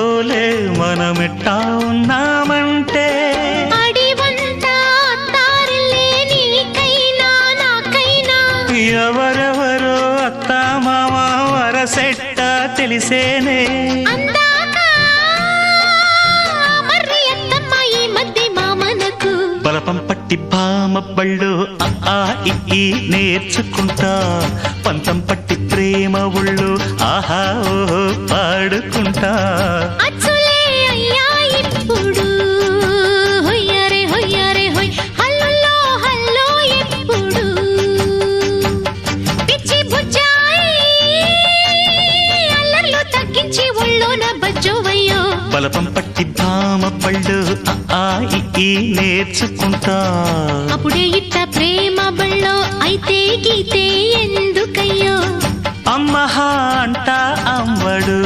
ఓలే మనమెట్టా ఉన్నామంటే అడివంతా అత్తారిల్లే నీకైనా నాకైనా ఎవరెవరో అత్త మామ వరసెట్ట తెలిసేనే అందాక మర్రి అత్తమ్మ ఈ మధ్య మామనకు బలపం పట్టి భామ బళ్ళు ఆ ఈ నేర్చుకుంటా పంతం పట్టి ప్రేమ ఒళ్ళు ఆహా ఓహో పాడుకుంటా అచ్చులే అయ్యా ఇప్పుడు హొయ్యరే హొయ్యరే హొయ్ హల్లుల్లో హల్లో ఎప్పుడు పిచ్చి బుజ్జాయి అల్లర్లు తగ్గించి ఒళ్ళోన బజ్జోవయ్యో బలపం పట్టి భామ బళ్ళు ఆ ఈ నేర్చుకుంటా అప్పుడే ఇట్ట ప్రేమ బళ్ళో అయితే గీతే ఎందుకయ్యో అమ్మహా అంట అమ్మడు